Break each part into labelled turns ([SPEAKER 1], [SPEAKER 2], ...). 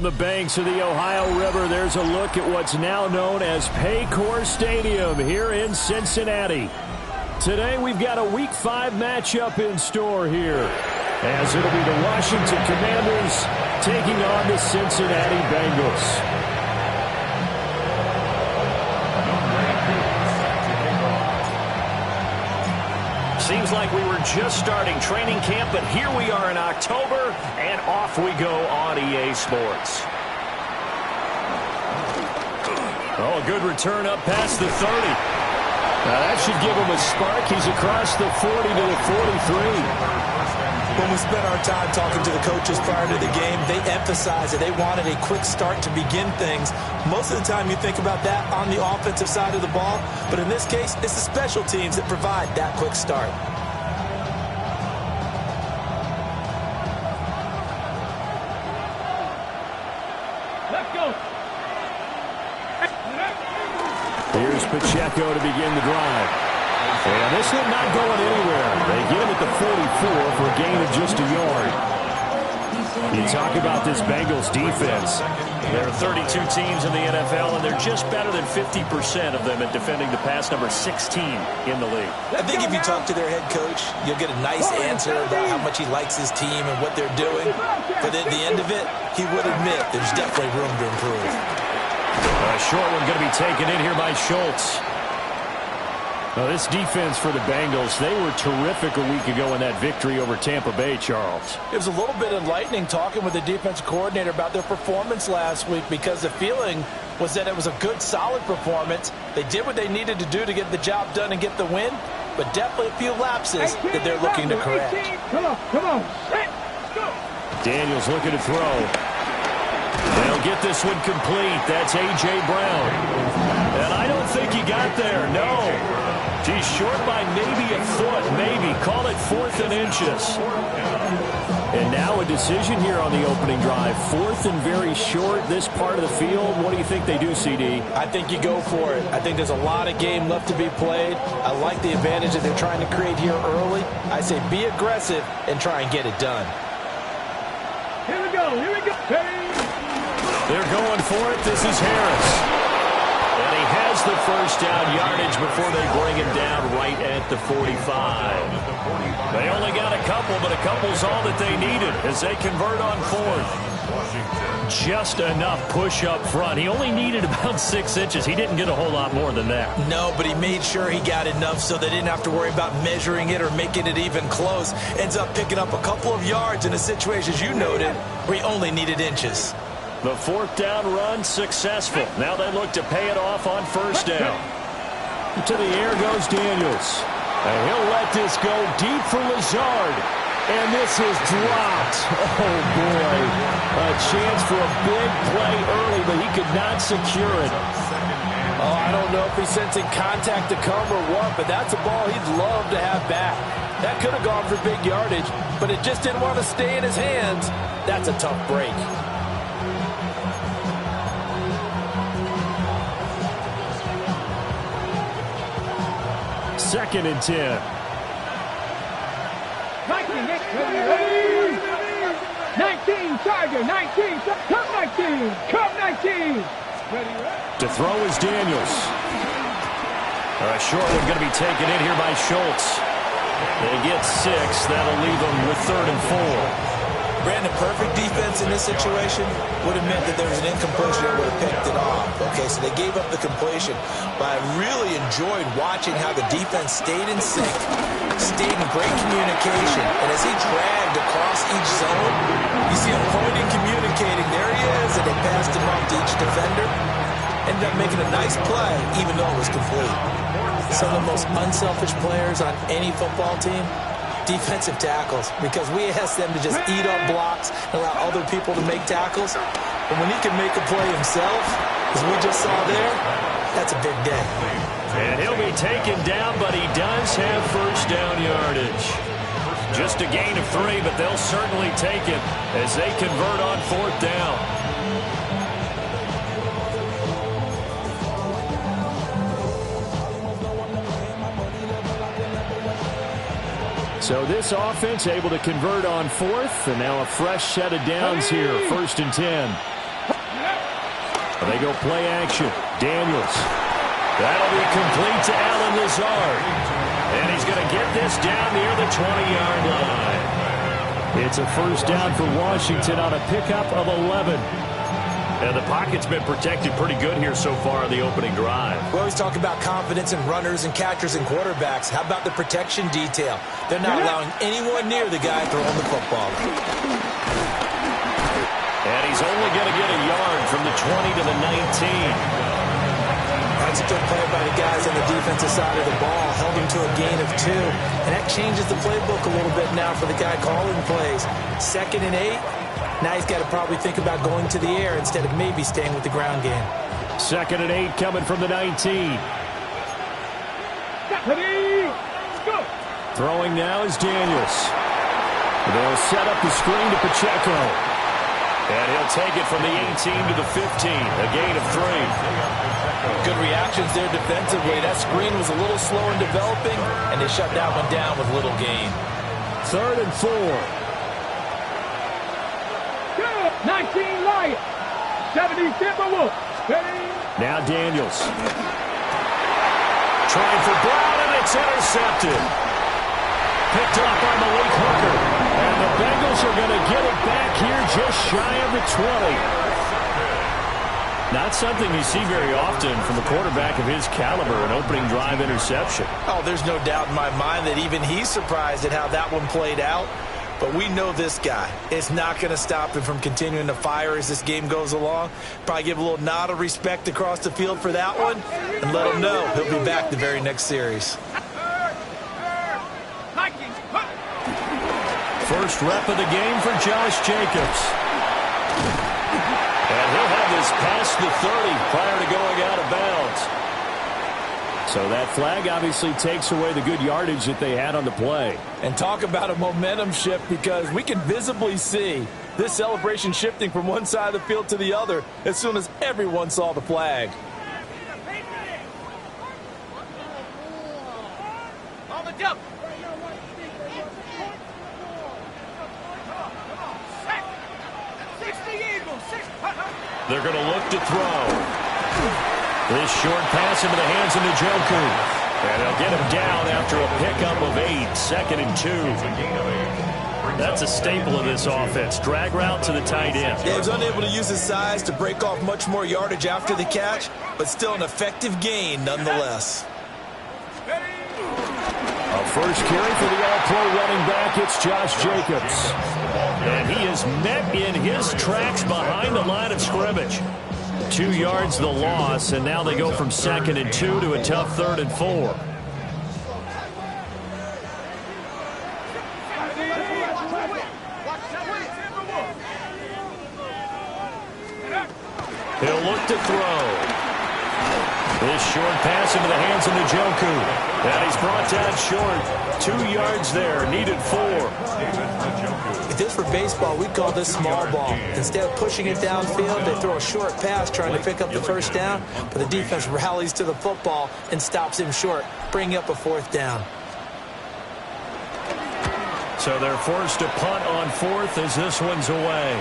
[SPEAKER 1] From the banks of the Ohio River, there's a look at what's now known as Paycor Stadium here in Cincinnati. Today we've got a Week 5 matchup in store here, as it'll be the Washington Commanders taking on the Cincinnati Bengals. Seems like we were just starting training camp, but here we are in October, and off we go on EA Sports. Oh, a good return up past the 30. Now that should give him a spark. He's across the 40 to the 43.
[SPEAKER 2] When we spent our time talking to the coaches prior to the game, they emphasized that they wanted a quick start to begin things. Most of the time you think about that on the offensive side of the ball, but in this case, it's the special teams that provide that quick start.
[SPEAKER 1] Let's go. Here's Pacheco to begin the drive. And this is not going anywhere. They get him at the 44 for a gain of just a yard. You talk about this Bengals defense. There are 32 teams in the NFL, and they're just better than 50% of them at defending the pass, number 16 in the league.
[SPEAKER 2] I think if you talk to their head coach, you'll get a nice answer about how much he likes his team and what they're doing. But at the end of it, he would admit there's definitely room to improve.
[SPEAKER 1] A short one going to be taken in here by Schultz. Now, this defense for the Bengals, they were terrific a week ago in that victory over Tampa Bay, Charles.
[SPEAKER 3] It was a little bit enlightening talking with the defensive coordinator about their performance last week, because the feeling was that it was a good, solid performance. They did what they needed to do to get the job done and get the win, but definitely a few lapses that they're looking to correct.
[SPEAKER 4] Come on. Let's go.
[SPEAKER 1] Daniels looking to throw. They'll get this one complete. That's A.J. Brown. And I don't think he got there. No. He's short by maybe a foot, maybe. Call it 4th and inches. And now a decision here on the opening drive. 4th and very short, this part of the field. What do you think they do, CD?
[SPEAKER 3] I think you go for it. I think there's a lot of game left to be played. I like the advantage that they're trying to create here early. I say be aggressive and try and get it done.
[SPEAKER 4] Here we go.
[SPEAKER 1] They're going for it. This is Harris. And he has the first down yardage before they bring him down right at the 45. They only got a couple, but a couple's all that they needed as they convert on 4th. Just enough push up front. He only needed about 6 inches. He didn't get a whole lot more than that.
[SPEAKER 2] No, but he made sure he got enough so they didn't have to worry about measuring it or making it even close. Ends up picking up a couple of yards in a situation, as you noted, where he only needed inches.
[SPEAKER 1] The 4th down run successful. Now they look to pay it off on 1st down. To the air goes Daniels. And he'll let this go deep for Lazard. And this is dropped. Oh, boy. A chance for a big play early, but he could not secure it.
[SPEAKER 3] Oh, I don't know if he's sensing contact to come or what, but that's a ball he'd love to have back. That could have gone for big yardage, but it just didn't want to stay in his hands. That's a tough break.
[SPEAKER 1] 2nd and 10.
[SPEAKER 4] 19, Charger, 19, come 19.
[SPEAKER 1] To throw is Daniels. A short one going to be taken in here by Schultz. They get 6. That'll leave them with 3rd and 4.
[SPEAKER 2] Brandon, perfect defense in this situation would have meant that there was an incompletion that would have picked it off. Okay, so they gave up the completion. But I really enjoyed watching how the defense stayed in sync, stayed in great communication. And as he dragged across each zone, you see him pointing, communicating. There he is, and they passed him off to each defender. Ended up making a nice play, even though it was complete. Some of the most unselfish players on any football team, defensive tackles, because we ask them to just eat up blocks and allow other people to make tackles. But when he can make a play himself, as we just saw there, that's a big day.
[SPEAKER 1] And he'll be taken down, but he does have 1st down yardage. Just a gain of 3, but they'll certainly take it as they convert on 4th down. So this offense able to convert on 4th, and now a fresh set of downs here, 1st and 10. They go play action. Daniels. That'll be complete to Alan Lazard. And he's going to get this down near the 20-yard line. It's a first down for Washington on a pickup of 11. And the pocket's been protected pretty good here so far on the opening drive.
[SPEAKER 2] We always talk about confidence in runners and catchers and quarterbacks. How about the protection detail? They're not allowing anyone near the guy throwing the football.
[SPEAKER 1] And he's only going to get a yard from the 20 to the 19.
[SPEAKER 2] That's a good play by the guys on the defensive side of the ball. Held him to a gain of 2. And that changes the playbook a little bit now for the guy calling plays. 2nd and 8. Now he's got to probably think about going to the air instead of maybe staying with the ground game.
[SPEAKER 1] 2nd and 8 coming from the 19. Throwing now is Daniels. They'll set up the screen to Pacheco. And he'll take it from the 18 to the 15. A gain of 3.
[SPEAKER 3] Good reactions there defensively. That screen was a little slow in developing, and they shut that one down with little gain.
[SPEAKER 1] 3rd and 4.
[SPEAKER 4] 19 Lions. 70 Timberwolves.
[SPEAKER 1] Now Daniels. Trying for Brown, and it's intercepted. Picked up by Malik Hooker. And the Bengals are going to get it back here just shy of the 20. Not something you see very often from a quarterback of his caliber, an opening drive interception.
[SPEAKER 2] Oh, there's no doubt in my mind that even he's surprised at how that one played out. But we know this guy. It's not going to stop him from continuing to fire as this game goes along. Probably give a little nod of respect across the field for that one and let him know he'll be back the very next series.
[SPEAKER 1] First rep of the game for Josh Jacobs. And he'll have this past the 30 prior to going out of bounds. So that flag obviously takes away the good yardage that they had on the play.
[SPEAKER 3] And talk about a momentum shift, because we can visibly see this celebration shifting from one side of the field to the other as soon as everyone saw the flag.
[SPEAKER 4] On the jump.
[SPEAKER 1] They're going to look to throw. This short pass into the hands of Njoku. And they'll get him down after a pickup of 8. 2nd and 2. That's a staple of this offense. Drag route to the tight end.
[SPEAKER 2] Yeah, he was unable to use his size to break off much more yardage after the catch, but still an effective gain nonetheless.
[SPEAKER 1] A first carry for the All-Pro running back. It's Josh Jacobs. And he is met in his tracks behind the line of scrimmage. 2 yards the loss, and now they go from 2nd and 2 to a tough 3rd and 4. He'll look to throw. This short pass into the hands of Njoku. And he's brought down short. 2 yards there, needed 4.
[SPEAKER 2] If this were baseball, we'd call this small ball. Instead of pushing it downfield, they throw a short pass trying to pick up the first down, but the defense rallies to the football and stops him short, bringing up a 4th down.
[SPEAKER 1] So they're forced to punt on 4th as this one's away.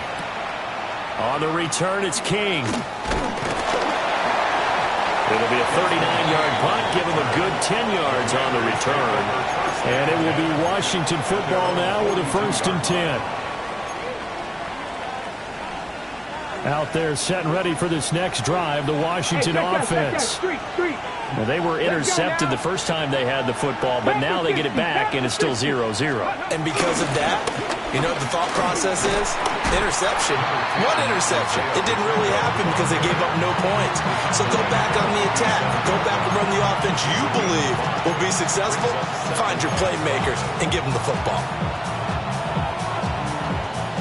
[SPEAKER 1] On the return, it's King. It'll be a 39-yard punt, give him a good 10 yards on the return. And it will be Washington football now with a 1st and 10. Out there set and ready for this next drive, the Washington offense. Well, they were intercepted the first time they had the football, but now they get it back, and it's still 0-0.
[SPEAKER 2] And because of that, you know what the thought process is? Interception. One interception. It didn't really happen because they gave up no points. So go back on the attack. Go back and run the offense you believe will be successful. Find your playmakers and give them the football.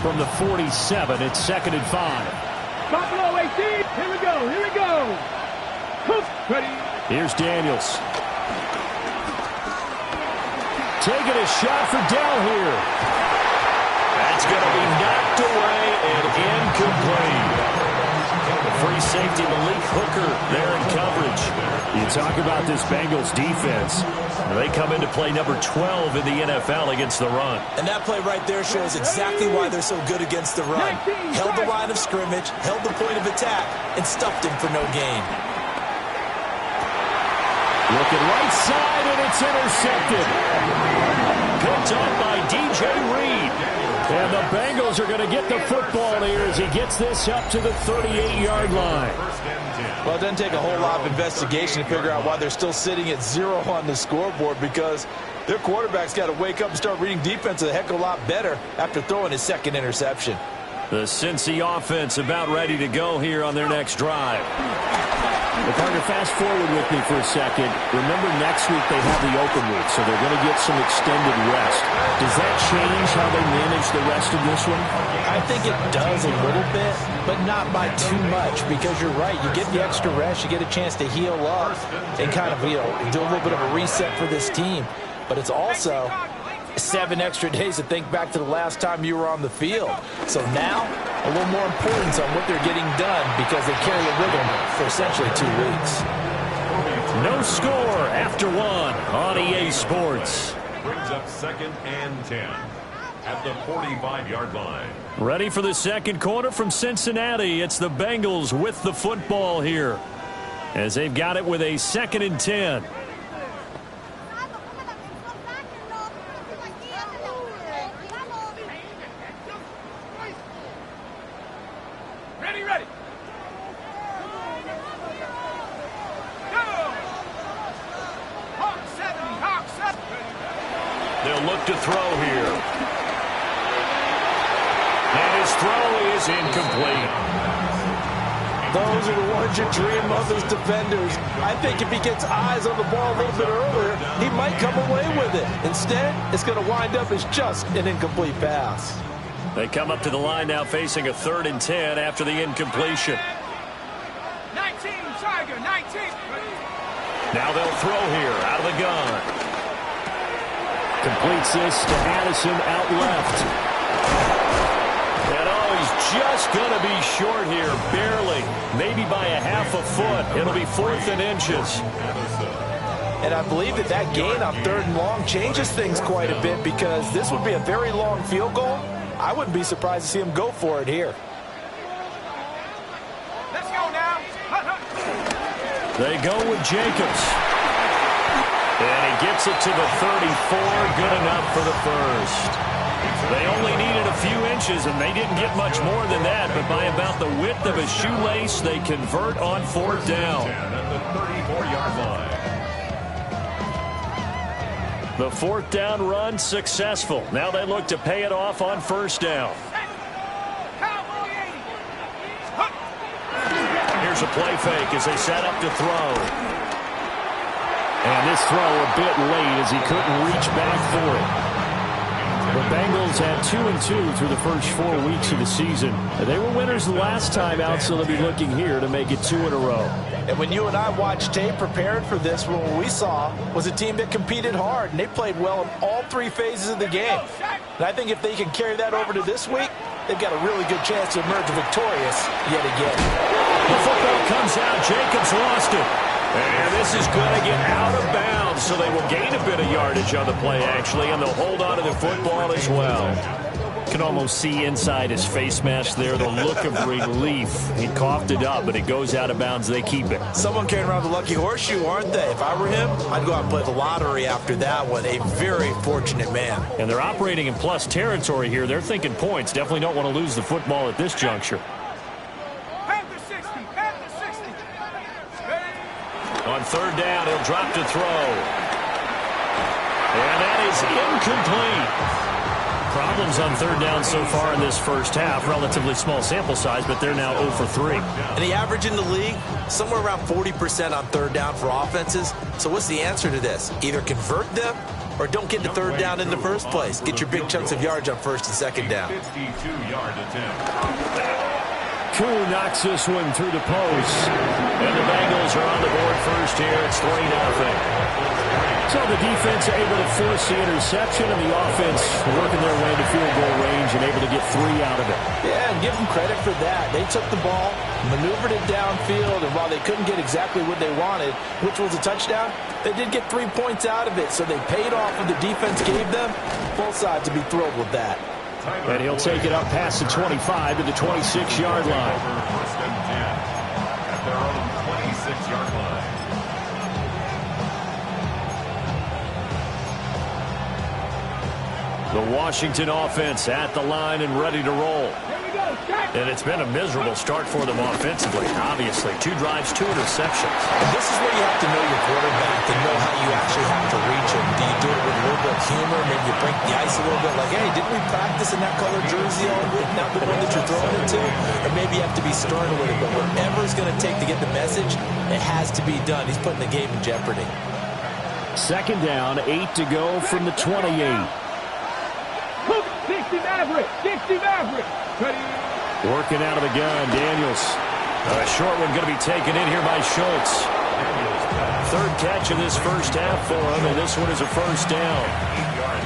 [SPEAKER 1] From the 47, it's 2nd and 5.
[SPEAKER 4] Buffalo 18. Here we go. Here we go. Ready.
[SPEAKER 1] Here's Daniels. Taking a shot for Dell here. That's going to be knocked away and incomplete. Free safety Malik Hooker there in coverage. You talk about this Bengals defense. They come into play number 12 in the NFL against the run.
[SPEAKER 2] And that play right there shows exactly why they're so good against the run. Held the line of scrimmage, held the point of attack, and stuffed him for no gain.
[SPEAKER 1] Looking right side, and it's intercepted. Picked up by DJ Reed. And the Bengals are going to get the football here as he gets this up to the 38-yard line.
[SPEAKER 3] Well, it doesn't take a whole lot of investigation to figure out why they're still sitting at 0 on the scoreboard, because their quarterback's got to wake up and start reading defense a heck of a lot better after throwing his second interception.
[SPEAKER 1] The Cincy offense about ready to go here on their next drive.
[SPEAKER 5] Well, partner, fast forward with me for a second. Remember, next week they have the open week, so they're going to get some extended rest. Does that change how they manage the rest of this one?
[SPEAKER 3] I think it does a little bit, but not by too much, because you're right. You get the extra rest, you get a chance to heal up and kind of, do a little bit of a reset for this team. But it's also 7 extra days to think back to the last time you were on the field. So now, a little more importance on what they're getting done, because they carry a rhythm for essentially 2 weeks.
[SPEAKER 1] No score after 1 on EA Sports.
[SPEAKER 6] Brings up 2nd and 10 at the 45-yard line.
[SPEAKER 1] Ready for the second quarter from Cincinnati. It's the Bengals with the football here, as they've got it with a 2nd and 10. They'll look to throw here. And his throw is incomplete.
[SPEAKER 3] Those are the ones you dream of as defenders. I think if he gets eyes on the ball a little bit earlier, he might come away with it. Instead, it's going to wind up as just an incomplete pass.
[SPEAKER 1] They come up to the line now facing a 3rd and 10 after the incompletion.
[SPEAKER 4] 19, Tiger, 19.
[SPEAKER 1] Now they'll throw here out of the gun.
[SPEAKER 5] Completes this to Addison out left.
[SPEAKER 1] And he's just going to be short here, barely, maybe by a half a foot. It'll be 4th and inches.
[SPEAKER 3] And I believe that gain on 3rd and long changes things quite a bit, because this would be a very long field goal. I wouldn't be surprised to see him go for it here.
[SPEAKER 4] Let's go now.
[SPEAKER 1] They go with Jacobs. And he gets it to the 34, good enough for the first. They only needed a few inches, and they didn't get much more than that, but by about the width of a shoelace, they convert on 4th down.
[SPEAKER 6] At the 34-yard line.
[SPEAKER 1] The 4th down run successful. Now they look to pay it off on 1st down. Here's a play fake as they set up to throw.
[SPEAKER 5] And this throw a bit late as he couldn't reach back for it. The Bengals had 2-2 through the first 4 weeks of the season. They were winners the last time out, so they'll be looking here to make it 2 in a row.
[SPEAKER 3] And when you and I watched tape prepared for this, what we saw was a team that competed hard, and they played well in all 3 phases of the game. And I think if they can carry that over to this week, they've got a really good chance to emerge victorious yet again.
[SPEAKER 1] The football comes out. Jacobs lost it. And this is going to get out of bounds, so they will gain a bit of yardage on the play, actually, and they'll hold on to the football as well.
[SPEAKER 5] You can almost see inside his face mask there the look of relief. He coughed it up, but it goes out of bounds. They keep it.
[SPEAKER 3] Someone carrying around the lucky horseshoe, aren't they? If I were him, I'd go out and play the lottery after that one. A very fortunate man.
[SPEAKER 5] And they're operating in plus territory here. They're thinking points. Definitely don't want to lose the football at this juncture.
[SPEAKER 1] On 3rd down, he'll drop to throw. And that is incomplete.
[SPEAKER 5] Problems on 3rd down so far in this first half. Relatively small sample size, but they're now 0 for 3.
[SPEAKER 2] And the average in the league, somewhere around 40% on 3rd down for offenses. So what's the answer to this? Either convert them or don't get to 3rd down in the first place. Get your big chunks of yards on 1st and 2nd down.
[SPEAKER 6] 52-yard attempt.
[SPEAKER 5] Koo knocks this one through the post.
[SPEAKER 1] And the Bengals are on the board first here. It's 3-0.
[SPEAKER 5] So the defense able to force the interception, and the offense working their way to field goal range and able to get 3 out of it.
[SPEAKER 3] Yeah, and give them credit for that. They took the ball, maneuvered it downfield, and while they couldn't get exactly what they wanted, which was a touchdown, they did get 3 points out of it. So they paid off what the defense gave them. Both sides to be thrilled with that.
[SPEAKER 5] And he'll take it up past the 25 to the 26-yard line.
[SPEAKER 6] First and 10 at their own 26-yard line.
[SPEAKER 1] The Washington offense at the line and ready to roll. And it's been a miserable start for them offensively, obviously. 2 drives, 2 interceptions.
[SPEAKER 2] And this is where you have to know your quarterback and know how you actually have to reach him. Do you do it with a little bit of humor? Maybe you break the ice a little bit like, hey, didn't we practice in that color jersey all week, not the one that you're throwing it to? Or maybe you have to be stern with it. But whatever it's going to take to get the message, it has to be done. He's putting the game in jeopardy.
[SPEAKER 5] Second down, 8 to go from the 28.
[SPEAKER 4] 60 Maverick! 60 Maverick! Ready?
[SPEAKER 5] Working out of the gun, Daniels.
[SPEAKER 1] A short one going to be taken in here by Schultz. Third catch of this first half for him, and this one is a first down.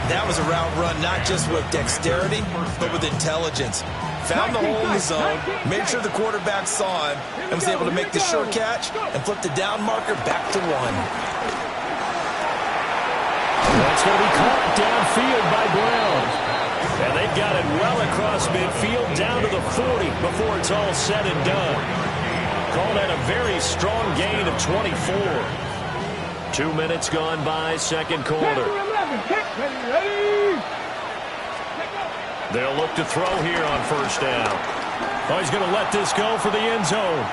[SPEAKER 2] That was a route run, not just with dexterity, but with intelligence. Found the hole in the zone, made sure the quarterback saw him, and was able to make the sure catch and flip the down marker back to 1.
[SPEAKER 5] That's going to be caught downfield by Brown.
[SPEAKER 1] And they've got it well across midfield down to the 40 before it's all said and done. Call that a very strong gain of 24. 2 minutes gone by, second quarter. They'll look to throw here on first down. Oh, he's going to let this go for the end zone.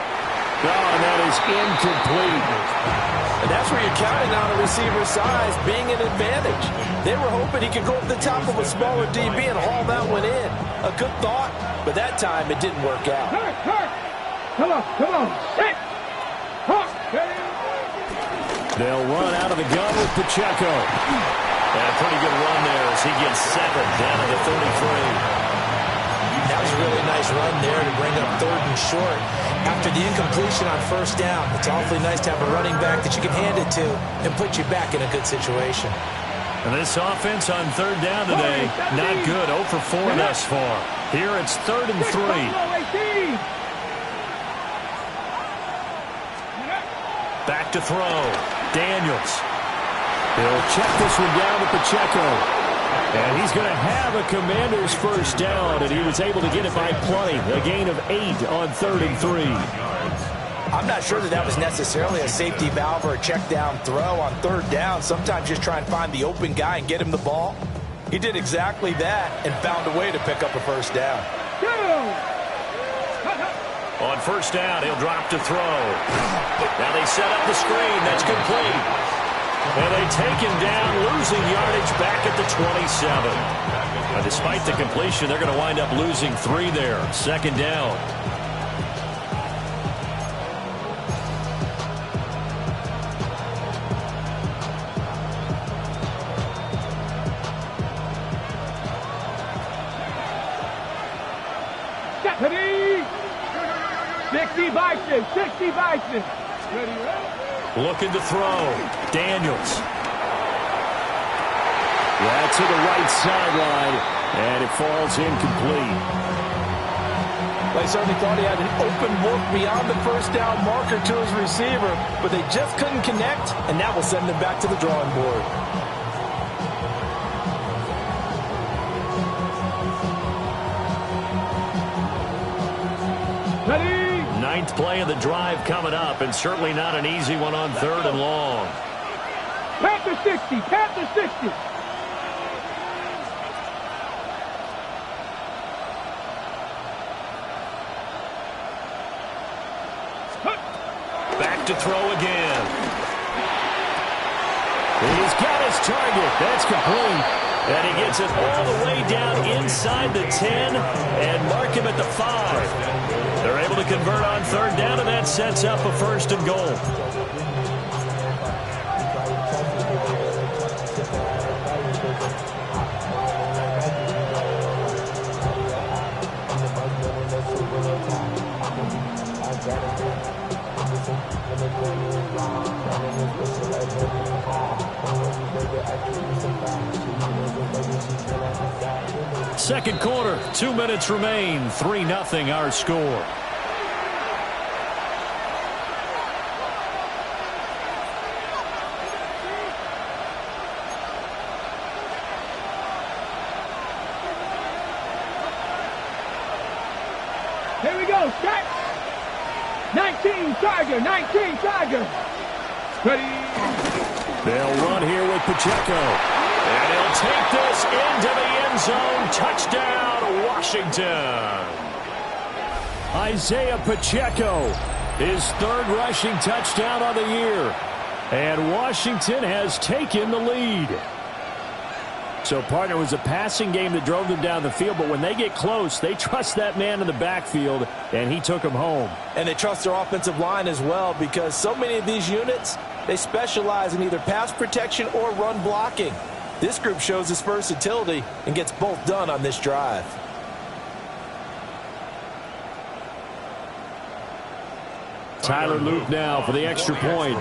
[SPEAKER 5] Oh, and that is incomplete.
[SPEAKER 3] And that's where you're counting on a receiver's size being an advantage. They were hoping he could go up the top of a smaller DB and haul that one in. A good thought, but that time it didn't work out.
[SPEAKER 4] Come on, come on. Sit.
[SPEAKER 5] They'll run out of the gun with Pacheco.
[SPEAKER 1] And a pretty good run there as he gets 7 down to the 33.
[SPEAKER 2] That was a really nice run there to bring up 3rd and short. After the incompletion on first down, it's awfully nice to have a running back that you can hand it to and put you back in a good situation.
[SPEAKER 1] And this offense on 3rd down today, not good. 0 for 4 thus far. Here it's 3rd and 3. Back to throw. Daniels.
[SPEAKER 5] He'll check this one down to Pacheco. And he's going to have a Commander's first down, and he was able to get it by plenty. A gain of 8 on 3rd and 3.
[SPEAKER 3] I'm not sure that was necessarily a safety valve or a check down throw on 3rd down. Sometimes just try and find the open guy and get him the ball. He did exactly that and found a way to pick up a first down.
[SPEAKER 1] On first down, he'll drop to throw. Now they set up the screen. That's complete. And they take him down, losing yardage back at the 27. Despite the completion, they're going to wind up losing 3 there. Second down.
[SPEAKER 4] Ready? 60 Bison, 60 Bison. Ready?
[SPEAKER 1] Looking to throw. Daniels.
[SPEAKER 5] Yeah, to the right sideline, and it falls incomplete.
[SPEAKER 3] They certainly thought he had an open look beyond the first down marker to his receiver, but they just couldn't connect, and that will send them back to the drawing board.
[SPEAKER 4] Ready?
[SPEAKER 1] 9th play of the drive coming up, and certainly not an easy one on 3rd and long.
[SPEAKER 4] Panther 60, Panther 60.
[SPEAKER 1] Back to throw again.
[SPEAKER 5] He's got his target. That's complete.
[SPEAKER 1] And he gets it all the way down inside the 10 and mark him at the 5. They're able to convert on 3rd down, and that sets up a 1st and goal.
[SPEAKER 5] Second quarter, 2 minutes remain. 3-0 our score.
[SPEAKER 4] Here we go, start. 19 Charger, 19 Charger. Ready.
[SPEAKER 5] They'll run here with Pacheco. And he'll take this into the end zone. Touchdown, Washington. Isaiah Pacheco, his third rushing touchdown of the year. And Washington has taken the lead. So, partner, it was a passing game that drove them down the field, but when they get close, they trust that man in the backfield, and he took him home.
[SPEAKER 3] And they trust their offensive line as well, because so many of these units, they specialize in either pass protection or run blocking. This group shows its versatility and gets both done on this drive.
[SPEAKER 5] Tyler Luke now for the extra point.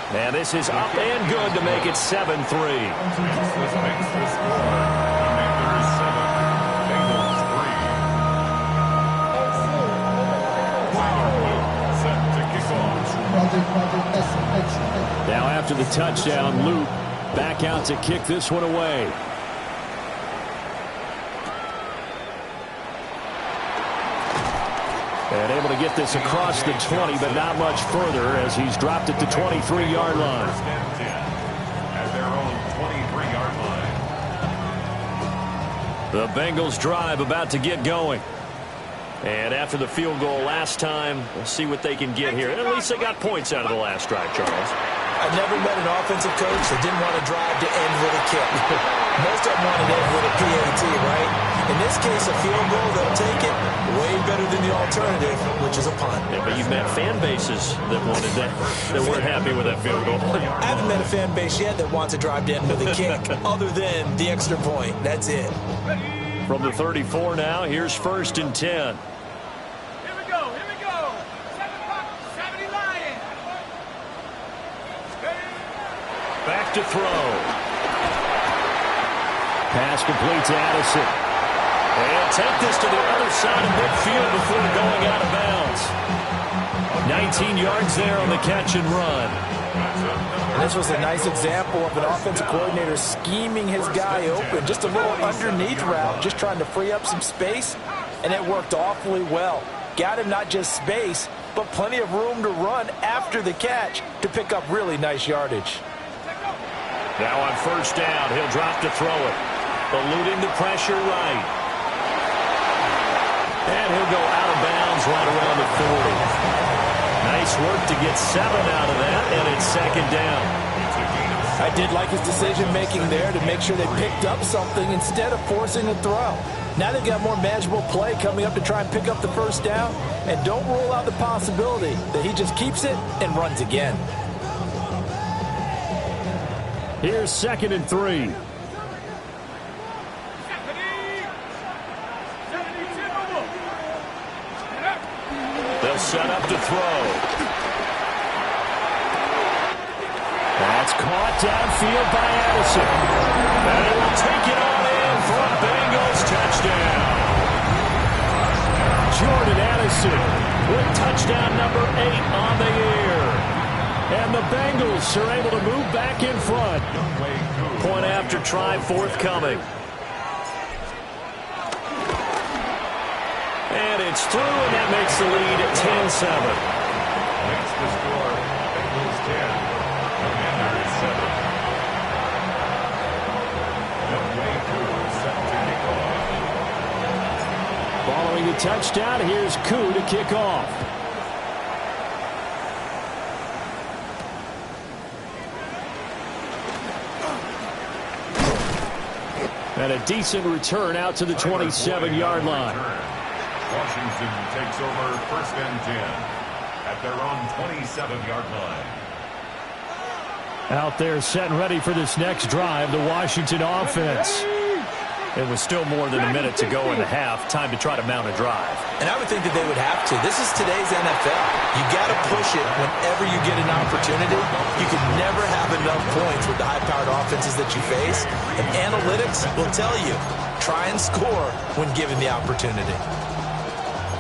[SPEAKER 5] And this is up and good to make it 7-3.
[SPEAKER 6] This makes the score. Commanders 7, Bengals 3. Tyler Luke set to kick off.
[SPEAKER 5] Now after the touchdown, Luke back out to kick this one away. And able to get this across the 20, but not much further as he's dropped it to 23-yard line.
[SPEAKER 6] First and 10 at their own 23-yard line.
[SPEAKER 5] The Bengals drive about to get going. And after the field goal last time, we'll see what they can get here. And at least they got points out of the last drive, Charles.
[SPEAKER 2] I never met an offensive coach that didn't want to drive to end with a kick. Most of them wanted to end with a PAT, right? In this case, a field goal, they'll take it. Way better than the alternative, which is a punt.
[SPEAKER 5] Yeah, but you've met fan bases that wanted that weren't happy with that field goal.
[SPEAKER 2] I haven't met a fan base yet that wants to drive to end with a kick other than the extra point. That's it.
[SPEAKER 5] From the 34 now, here's first and 10.
[SPEAKER 4] Here we go, here we go. 70 Lions.
[SPEAKER 5] Back to throw. Pass complete to Addison. And he'll take this to the other side of midfield before going out of bounds. 19 yards there on the catch and run.
[SPEAKER 3] And this was a nice example of an offensive coordinator scheming his guy open. Just a little underneath route, just trying to free up some space, and it worked awfully well. Got him not just space, but plenty of room to run after the catch to pick up really nice yardage.
[SPEAKER 5] Now on first down, he'll drop to throw it. Eluding the pressure right. And he'll go out of bounds right around the 40. Nice work to get 7 out of that, and it's second down.
[SPEAKER 3] I did like his decision-making there to make sure they picked up something instead of forcing a throw. Now they've got more manageable play coming up to try and pick up the first down, and don't rule out the possibility that he just keeps it and runs again.
[SPEAKER 5] Here's second and 3. They'll set up to throw. That's caught downfield by Addison. And he will take it on in for a Bengals touchdown. Jordan Addison with touchdown number 8 on the year. And the Bengals are able to move back in front. Point after try forthcoming. And it's through, and that makes the lead at 10-7.
[SPEAKER 6] Makes the score. Bengals 10, Commanders 7. Way Koo set to kick off.
[SPEAKER 5] Following the touchdown, here's Koo to kick off. And a decent return out to the 27-yard line.
[SPEAKER 6] Washington takes over first and 10 at their own 27-yard line.
[SPEAKER 5] Out there set and ready for this next drive, the Washington offense.
[SPEAKER 1] It was still more than a minute to go in the half. Time to try to mount a drive.
[SPEAKER 2] And I would think that they would have to. This is today's NFL. You got to push it whenever you get an opportunity. You can never have enough points with the high-powered offenses that you face. And analytics will tell you, try and score when given the opportunity.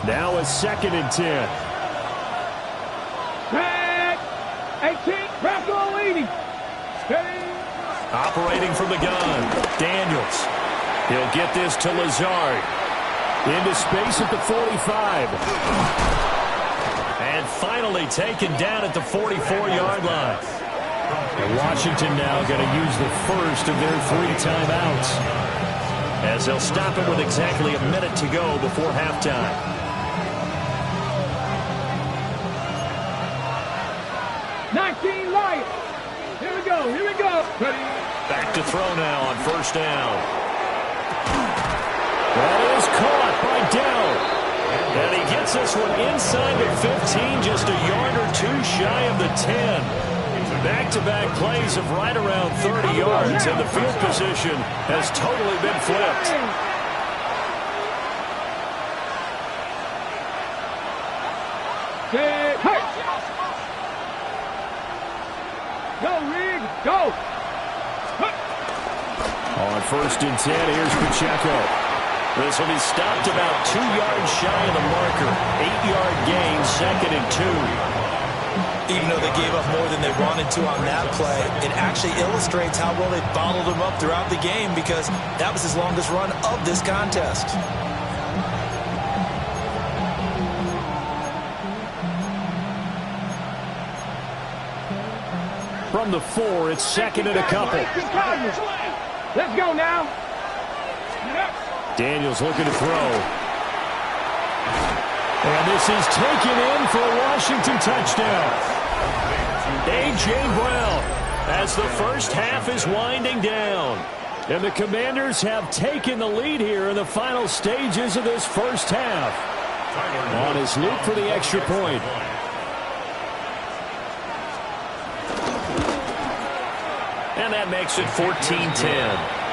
[SPEAKER 5] Now a 2nd and 10.
[SPEAKER 4] Back. 18. Bronco leading. Steady.
[SPEAKER 1] Operating from the gun. Daniels. He'll get this to Lazard.
[SPEAKER 5] Into space at the 45.
[SPEAKER 1] And finally taken down at the 44-yard line.
[SPEAKER 5] And Washington now going to use the first of their 3 timeouts,
[SPEAKER 1] as they'll stop it with exactly a minute to go before halftime.
[SPEAKER 4] Lions. Here we go. Here we go. Ready.
[SPEAKER 1] Back to throw now on 1st down. That is caught by Dell. And he gets this one inside the 15, just a yard or 2 shy of the 10. Back-to-back plays of right around 30 yards, and the field position has totally been flipped.
[SPEAKER 4] Hey. Go, Rig. Go.
[SPEAKER 5] On 1st and 10, here's Pacheco.
[SPEAKER 1] This will be stopped about 2 yards shy of the marker. 8-yard gain, 2nd and 2.
[SPEAKER 2] Even though they gave up more than they wanted to on that play, it actually illustrates how well they bottled him up throughout the game, because that was his longest run of this contest.
[SPEAKER 5] From the 4, it's 2nd and a couple.
[SPEAKER 4] Let's go now.
[SPEAKER 5] Daniels looking to throw. And this is taken in for a Washington touchdown.
[SPEAKER 1] A.J. Brown, as the first half is winding down.
[SPEAKER 5] And the Commanders have taken the lead here in the final stages of this first half. On his loop for the extra point.
[SPEAKER 1] And that makes it 14-10.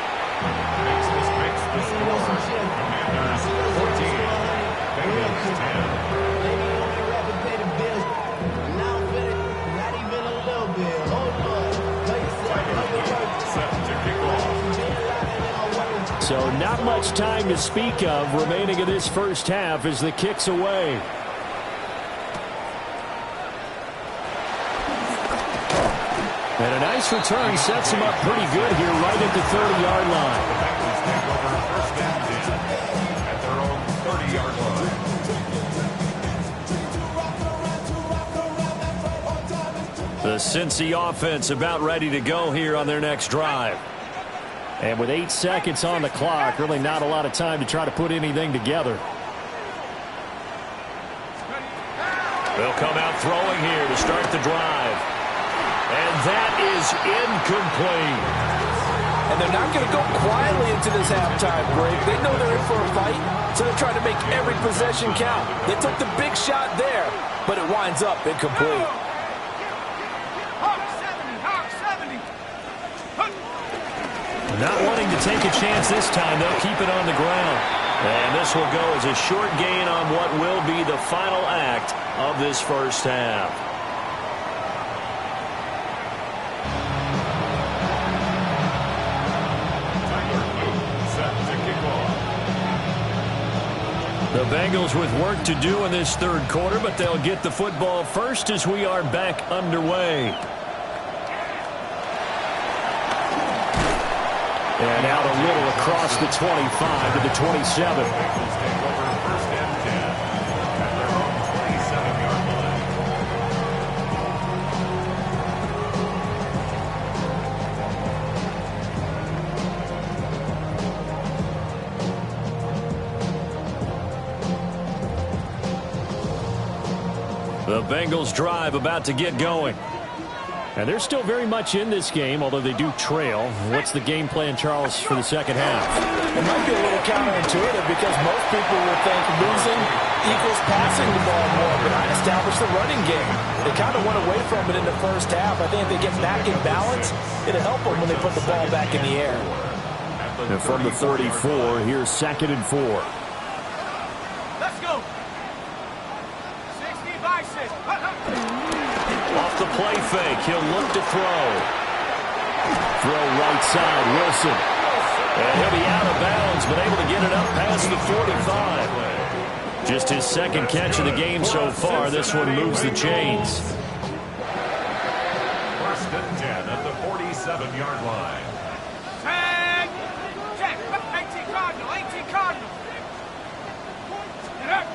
[SPEAKER 5] So not much time to speak of remaining in this first half as the kick's away. And a nice return sets him up pretty good here right at the 30-yard line.
[SPEAKER 6] At their own 30-yard line.
[SPEAKER 1] The Cincy offense about ready to go here on their next drive.
[SPEAKER 5] And with 8 seconds on the clock, really not a lot of time to try to put anything together.
[SPEAKER 1] They'll come out throwing here to start the drive. And that is incomplete.
[SPEAKER 3] And they're not going to go quietly into this halftime break. They know they're in for a fight, so they're trying to make every possession count. They took the big shot there, but it winds up incomplete.
[SPEAKER 1] Not wanting to take a chance this time, they'll keep it on the ground. And this will go as a short gain on what will be the final act of this first half. The Bengals with work to do in this third quarter, but they'll get the football first as we are back underway.
[SPEAKER 5] And out a little across the 25 to the 27.
[SPEAKER 1] The Bengals drive about to get going.
[SPEAKER 5] And they're still very much in this game, although they do trail. What's the game plan, Charles, for the second half?
[SPEAKER 3] It might be a little counterintuitive because most people will think losing equals passing the ball more, but I established the running game. They kind of went away from it in the first half. I think if they get back in balance, it'll help them when they put the ball back in the air.
[SPEAKER 5] And from the 34, here's 2nd and 4.
[SPEAKER 4] Let's go. 60-6.
[SPEAKER 1] Off the play fake, he'll look to throw. Throw right side, Wilson. And he'll be out of bounds, but able to get it up past the 45. Just his second catch of the game so far. This one moves the chains.
[SPEAKER 6] 1st and 10 at the 47-yard line.
[SPEAKER 4] Tag. Check. 18 Cardinal. 18 Cardinal. Get up.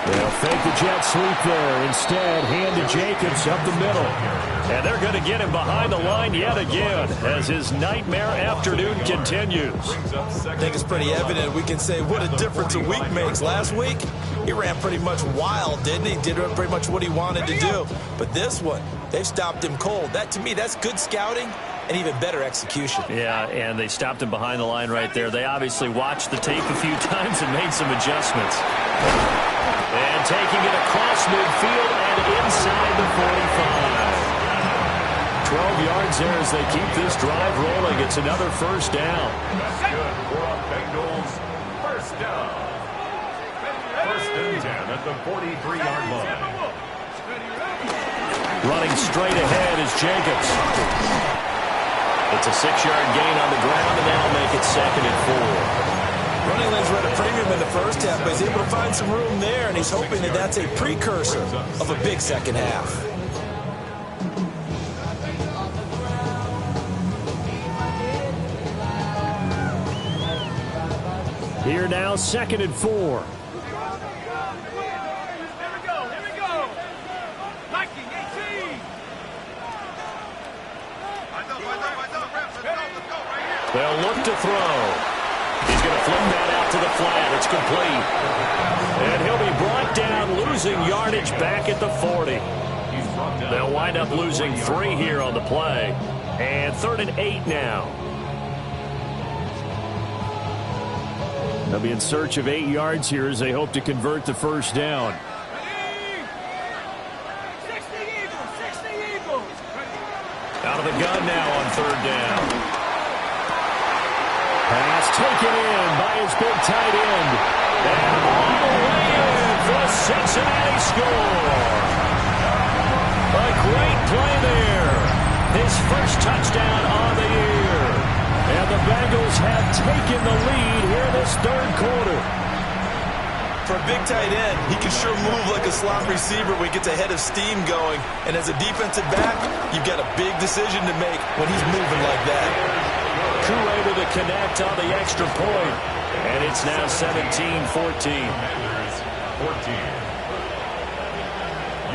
[SPEAKER 5] They'll fake the jet sweep there. Instead, hand to Jacobs up the middle.
[SPEAKER 1] And they're going to get him behind the line yet again as his nightmare afternoon continues.
[SPEAKER 2] I think it's pretty evident. We can say what a difference a week makes. Last week, he ran pretty much wild, didn't he? Did pretty much what he wanted to do. But this one, they've stopped him cold. That, to me, that's good scouting and even better execution.
[SPEAKER 1] Yeah, and they stopped him behind the line right there. They obviously watched the tape a few times and made some adjustments. And taking it across midfield and inside the 45. 12 yards there as they keep this drive rolling. It's another first down.
[SPEAKER 6] That's good for a Bengals first down. 1st and 10 at the 43-yard line.
[SPEAKER 1] Running straight ahead is Jacobs. It's a 6-yard gain on the ground, and that'll make it 2nd and 4.
[SPEAKER 2] Running lanes were at a premium in the first half, but he's able to find some room there, and he's hoping that that's a precursor of a big second half.
[SPEAKER 5] Here now, 2nd and 4.
[SPEAKER 4] Here we go. Here we go. 19, 18.
[SPEAKER 1] They'll look to throw. He's going to flip that out to the flat. It's complete. And he'll be brought down, losing yardage back at the 40. They'll wind up losing 3 here on the play. And 3rd and 8 now.
[SPEAKER 5] They'll be in search of 8 yards here as they hope to convert the first down.
[SPEAKER 4] 60 Eagles. 60 Eagles.
[SPEAKER 1] Out of the gun now on 3rd down.
[SPEAKER 5] Pass taken in by his big tight end.
[SPEAKER 1] And all the way in for a Cincinnati score. A great play there. His first touchdown on the year. And the Bengals have taken the lead here this 3rd quarter.
[SPEAKER 2] For a big tight end, he can sure move like a slot receiver when he gets a head of steam going. And as a defensive back, you've got a big decision to make when he's moving like that.
[SPEAKER 1] Koo able to connect on the extra point. And it's now 17-14.
[SPEAKER 6] 14.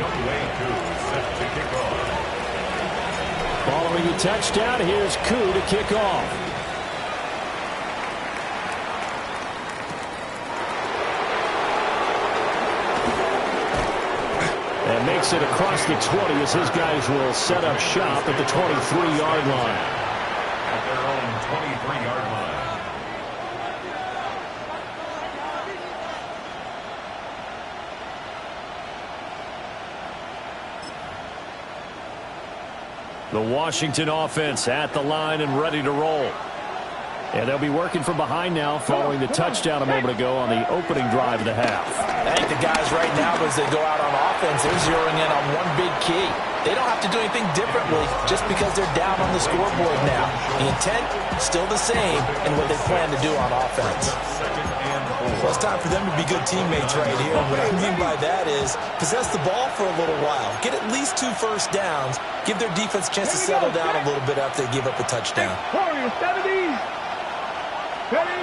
[SPEAKER 6] Youngway Koo set to kick off.
[SPEAKER 5] Following the touchdown, here's Koo to kick off. And makes it across the 20 as his guys will set up shop at the 23-yard line.
[SPEAKER 6] At their own 23-yard line.
[SPEAKER 1] The Washington offense at the line and ready to roll.
[SPEAKER 5] And they'll be working from behind now following the touchdown a moment ago on the opening drive of the half.
[SPEAKER 3] I think the guys right now, as they go out on offense, they're zeroing in on one big key. They don't have to do anything differently just because they're down on the scoreboard now. The intent, still the same in what they plan to do on offense.
[SPEAKER 2] Well, it's time for them to be good teammates right here. What I mean by that is possess the ball for a little while. Get at least 2 first downs. Give their defense a chance to settle down a little bit after they give up a touchdown.
[SPEAKER 4] Warriors, 70. Ready?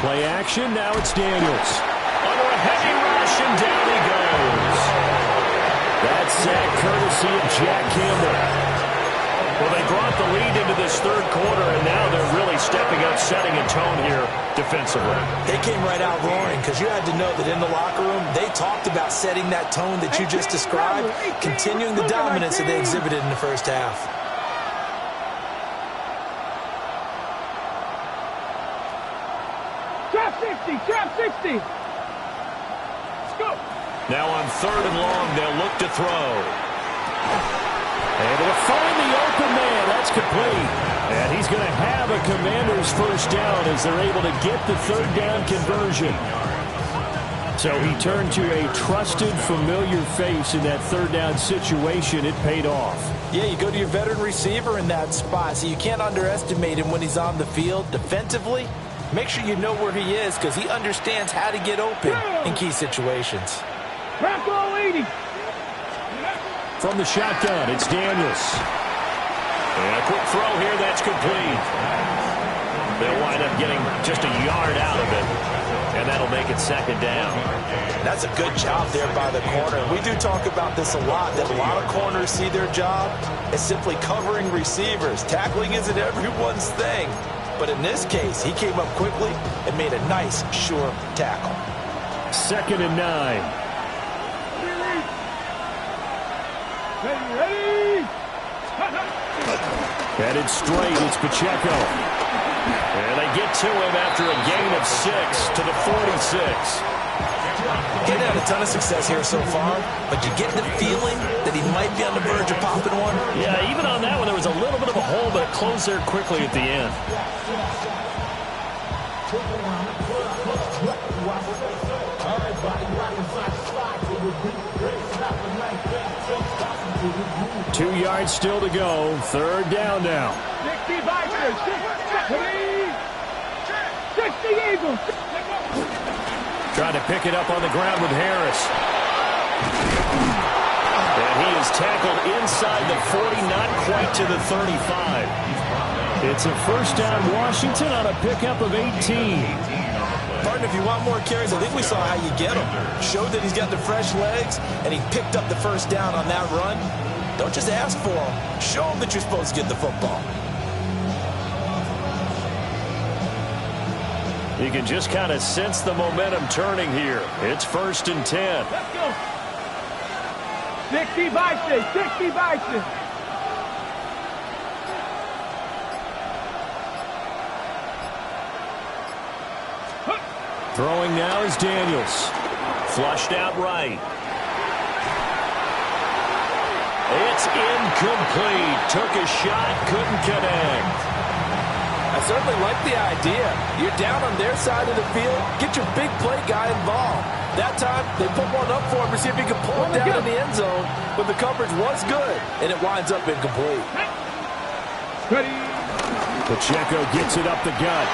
[SPEAKER 5] Play action, now it's Daniels.
[SPEAKER 1] Under a heavy rush, and down he goes.
[SPEAKER 5] That's sack courtesy of Jack Campbell.
[SPEAKER 1] Well, they brought the lead into this 3rd quarter, and now they're really stepping up, setting a tone here defensively.
[SPEAKER 2] They came right out roaring because you had to know that in the locker room, they talked about setting that tone that you just described, continuing the dominance that they exhibited in the first half.
[SPEAKER 4] Trap 60, trap 60. Let's go.
[SPEAKER 1] Now on 3rd and long, they'll look to throw. Able to find the open man. That's complete. And he's going to have a Commander's first down as they're able to get the 3rd down conversion. So he turned to a trusted, familiar face in that 3rd down situation. It paid off.
[SPEAKER 3] Yeah, you go to your veteran receiver in that spot, so you can't underestimate him when he's on the field. Defensively, make sure you know where he is because he understands how to get open in key situations.
[SPEAKER 4] Trap all 80.
[SPEAKER 1] From the shotgun, it's Daniels. And a quick throw here, that's complete. They'll wind up getting just a yard out of it, and that'll make it 2nd down.
[SPEAKER 2] That's a good job there by the corner. We do talk about this a lot, that a lot of corners see their job as simply covering receivers. Tackling isn't everyone's thing. But in this case, he came up quickly and made a nice, sure tackle.
[SPEAKER 1] 2nd and 9.
[SPEAKER 4] Ready.
[SPEAKER 1] Headed straight, it's Pacheco. And they get to him after a gain of 6 to the 46.
[SPEAKER 2] He's had a ton of success here so far, but you get the feeling that he might be on the verge of popping one.
[SPEAKER 1] Yeah, even on that one, there was a little bit of a hole, but it closed there quickly at the end. Two yards still to go. 3rd down now.
[SPEAKER 4] 60 Vikings. 60 Eagles.
[SPEAKER 1] Trying to pick it up on the ground with Harris. And he is tackled inside the 40, not quite to the 35. It's a 1st down Washington on a pickup of 18.
[SPEAKER 2] Partner, if you want more carries, I think we saw how you get him. Showed that he's got the fresh legs, and he picked up the 1st down on that run. Don't just ask for him. Show him that you're supposed to get the football.
[SPEAKER 1] You can just kind of sense the momentum turning here. It's 1st and 10.
[SPEAKER 4] Let's go. 60 Vikings. 60 Vikings.
[SPEAKER 1] Throwing now is Daniels. Flushed out right. It's incomplete. Took a shot, couldn't connect.
[SPEAKER 3] I certainly like the idea. You're down on their side of the field. Get your big play guy involved. That time, they put one up for him to see if he could pull it down in the end zone. But the coverage was good, and it winds up incomplete.
[SPEAKER 4] Ready.
[SPEAKER 1] Pacheco gets it up the gut.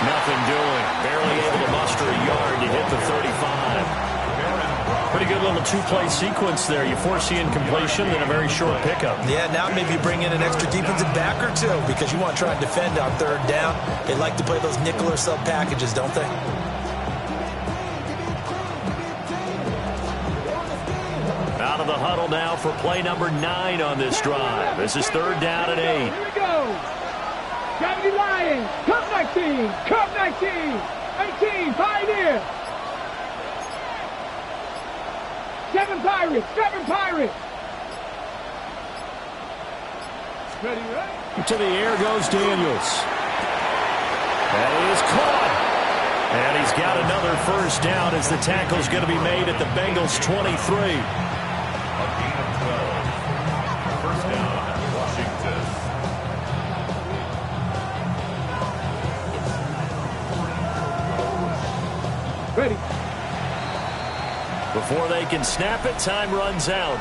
[SPEAKER 1] Nothing doing. Barely able to muster a yard to hit the 35. Pretty good little 2-play sequence there. You force the incompletion, then a very short pickup.
[SPEAKER 2] Yeah, now maybe you bring in an extra defensive back or two because you want to try and defend on 3rd down. They like to play those nickel or sub packages, don't they?
[SPEAKER 1] Out of the huddle now for play number 9 on this drive. This is 3rd down and 8.
[SPEAKER 4] Here we go. Gravity Lions. Cup 19. Cup 19. 18. Pioneer. 7 Pirates. 7 Pirates. Ready, right?
[SPEAKER 1] To the air goes Daniels. And he is caught. And he's got another 1st down as the tackle's going to be made at the Bengals 23.
[SPEAKER 6] A gain of 12. 1st down, Washington.
[SPEAKER 4] Ready.
[SPEAKER 1] Before they can snap it, time runs out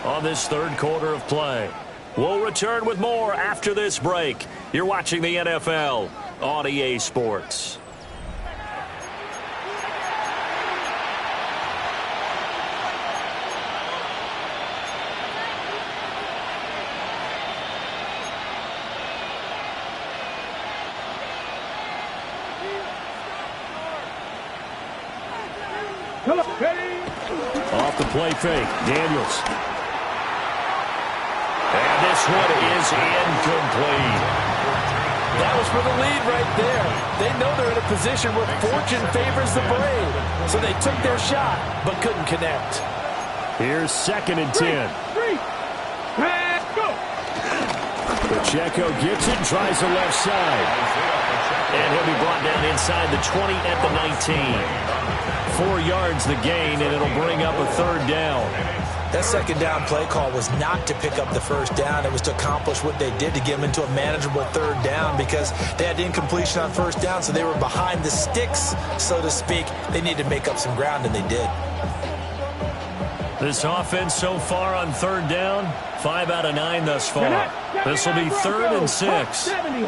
[SPEAKER 1] on this 3rd quarter of play. We'll return with more after this break. You're watching the NFL on EA Sports.
[SPEAKER 4] Come on. Ready.
[SPEAKER 1] Off the play fake, Daniels. And this one is incomplete.
[SPEAKER 2] That was
[SPEAKER 3] for the lead right there. They know they're in a position where fortune favors the brave. So they took their shot, but couldn't connect.
[SPEAKER 5] Here's 2nd and 10.
[SPEAKER 4] Go.
[SPEAKER 5] Pacheco gets it, tries the left side.
[SPEAKER 1] And he'll be brought down inside the 20 at the 19. 4 yards the gain, and it'll bring up a 3rd down.
[SPEAKER 2] That 2nd down play call was not to pick up the 1st down. It was to accomplish what they did to get them into a manageable 3rd down because they had incompletion on 1st down, so they were behind the sticks, so to speak. They needed to make up some ground, and they did.
[SPEAKER 1] This offense so far on 3rd down, 5 out of 9 thus far. This will be 3rd and 6.
[SPEAKER 4] 70,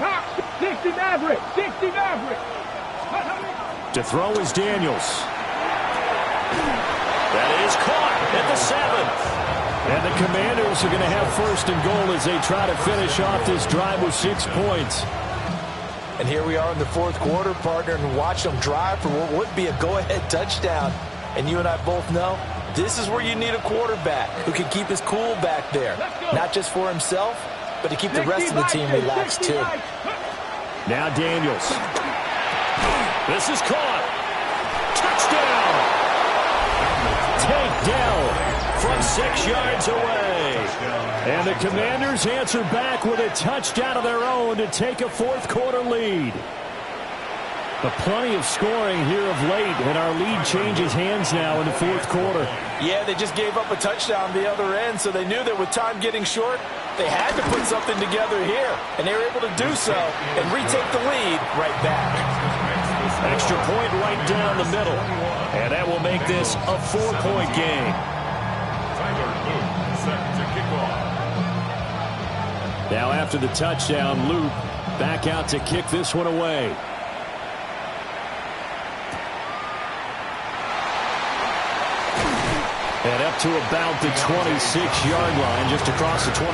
[SPEAKER 4] 60 Maverick, 60 Maverick.
[SPEAKER 5] To throw is Daniels.
[SPEAKER 1] That is caught at the 7th.
[SPEAKER 5] And the Commanders are going to have 1st and goal as they try to finish off this drive with 6 points.
[SPEAKER 3] And here we are in the 4th quarter, partner, and watch them drive for what would be a go-ahead touchdown. And you and I both know this is where you need a quarterback who can keep his cool back there. Not just for himself, but to keep the rest of the team relaxed too.
[SPEAKER 5] Now Daniels.
[SPEAKER 1] This is caught. Touchdown.
[SPEAKER 5] Takedown
[SPEAKER 1] From 6 yards away.
[SPEAKER 5] And the Commanders answer back with a touchdown of their own to take a 4th quarter lead. But plenty of scoring here of late, and our lead changes hands now in the 4th quarter.
[SPEAKER 3] Yeah, they just gave up a touchdown the other end, so they knew that with time getting short, they had to put something together here, and they were able to do so and retake the lead right back.
[SPEAKER 1] Extra point right down the middle, and that will make this a 4-point game.
[SPEAKER 5] Now after the touchdown, Luke back out to kick this one away. And up to about the 26-yard line, just across the 25.
[SPEAKER 6] The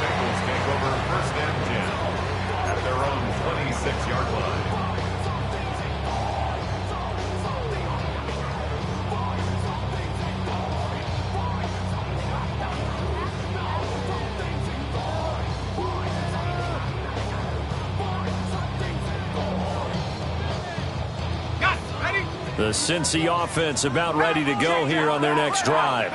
[SPEAKER 6] Bengals take over 1st and 10 at their own 26-yard line.
[SPEAKER 1] The Cincy offense about ready to go here on their next drive.